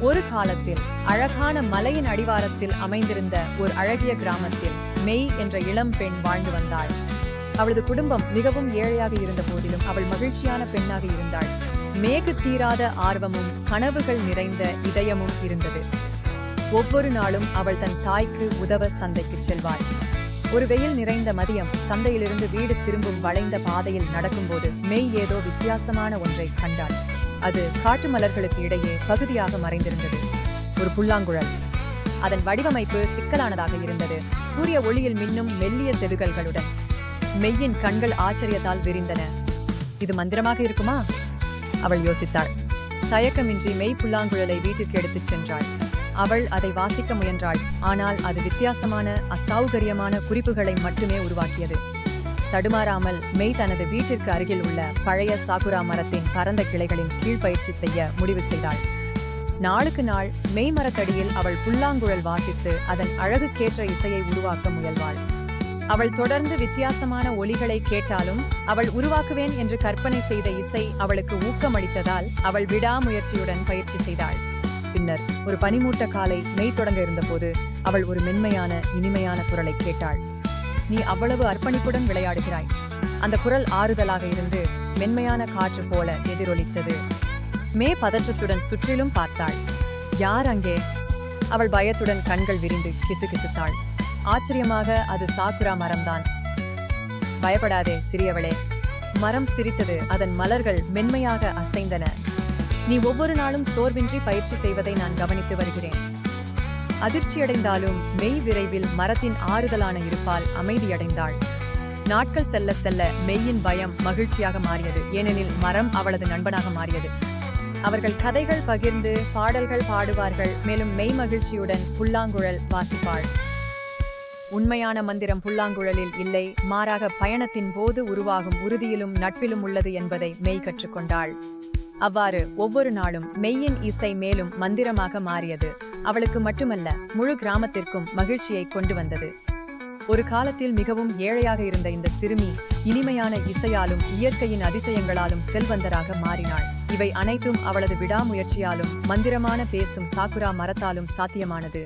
ஒரு காலத்தில் அழகான மலையின் அடிவாரத்தில் அமைந்திருந்த ஒரு அழகிய கிராமத்தில் மெய் என்ற இளம் பெண் வாழ்ந்து வந்தாள். அவளது குடும்பம் மிகவும் ஏழையாக இருந்த போதிலும் அவள் மகிழ்ச்சியான பெண்ணாக இருந்தாள். மேகு தீராத ஆர்வமும் கனவுகள் நிறைந்த இதயமும் இருந்தது. ஒவ்வொரு நாளும் அவள் தன் தாய்க்கு உதவ சந்தைக்கு செல்வாள். ஒரு வெயில் நிறைந்த மதியம் சந்தையிலிருந்து வீடு திரும்பும் வளைந்த பாதையில் நடக்கும்போது மெய் ஏதோ வித்தியாசமான ஒன்றை கண்டாள். அது காட்டு மலர்களுக்கு இடையே பகுதியாக மறைந்திருந்தது. ஒரு புல்லாங்குழல். அதன் வடிவமைப்பு சிக்கலானதாக இருந்தது. சூரிய ஒளியில் மின்னும் மெல்லிய செதுகல்களுடன். மெய்யின் கண்கள் ஆச்சரியத்தால் விரிந்தன. இது மந்திரமாக இருக்குமா? அவள் யோசித்தாள். தயக்கமின்றி மெய் புல்லாங்குழலை வீட்டிற்கு எடுத்துச் சென்றாள். அவள் அதை வாசிக்க முயன்றாள். ஆனால் அது வித்தியாசமான அசௌகரியமான குறிப்புகளை மட்டுமே உருவாக்கியது. தடுமாறாமல் மெய் தனது வீட்டிற்கு அருகில் உள்ள பழைய சாகுரா மரத்தின் பரந்த கிளைகளின் கீழ் பயிற்சி செய்ய முடிவு செய்தாள். நாளுக்கு நாள் மெய் மரத்தடியில் அவள் புல்லாங்குழல் வாசித்து அதன் அழகுக்கேற்ற இசையை உருவாக்க முயல்வாள். அவள் தொடர்ந்து வித்தியாசமான ஒலிகளை கேட்டாலும் அவள் உருவாக்குவேன் என்று கற்பனை செய்த இசை அவளுக்கு ஊக்கமளித்ததால் அவள் விடாமுயற்சியுடன் பயிற்சி செய்தாள். பின்னர் ஒரு பனிமூட்ட காலை மெய் தொடங்க இருந்தபோது அவள் ஒரு மென்மையான இனிமையான குரலை கேட்டாள். நீ அவ்வளவு அர்ப்பணிப்புடன் விளையாடுகிறாய். அந்த குரல் ஆறுதலாக இருந்து மென்மையான காற்று போல எதிரொலித்தது. மே பதற்றத்துடன் சுற்றிலும் பார்த்தாள். யார் அங்கே? அவள் பயத்துடன் கண்கள் விரிந்து கிசுகிசுத்தாள். ஆச்சரியமாக அது சாக்குரா மரம்தான். பயப்படாதே சிறியவளே. மரம் சிரித்தது. அதன் மலர்கள் மென்மையாக அசைந்தன. நீ ஒவ்வொரு நாளும் சோர்வின்றி பயிற்சி செய்வதை நான் கவனித்து வருகிறேன். அதிர்ச்சியடைந்தாலும் மெய் விரைவில் மரத்தின் ஆறுதலான இருப்பால் அமைதியடைந்தாள். நாட்கள் செல்ல செல்ல மெய்யின் பயம் மகிழ்ச்சியாக மாறியது. ஏனெனில் மரம் அவளது நண்பனாக மாறியது. அவர்கள் கதைகள் பகிர்ந்து பாடல்கள் பாடுவார்கள். மேலும் மெய் மகிழ்ச்சியுடன் புல்லாங்குழல் வாசிப்பாள். உண்மையான மந்திரம் புல்லாங்குழலில் இல்லை, மாறாக பயணத்தின் போது உருவாகும் உறுதியிலும் நட்பிலும் உள்ளது என்பதை மெய் கற்றுக்கொண்டாள். அவ்வாறு ஒவ்வொரு நாளும் மெய்யின் இசை மேலும் மந்திரமாக மாறியது. அவளுக்கு மட்டுமல்ல, முழு கிராமத்திற்கும் மகிழ்ச்சியை கொண்டு வந்தது. ஒரு காலத்தில் மிகவும் ஏழையாக இருந்த இந்த சிறுமி இனிமையான இசையாலும் இயற்கையின் அதிசயங்களாலும் செல்வந்தராக மாறினாள். இவை அனைத்தும் அவளது விடாமுயற்சியாலும் மந்திரமான பேசும் சாக்குரா மரத்தாலும் சாத்தியமானது.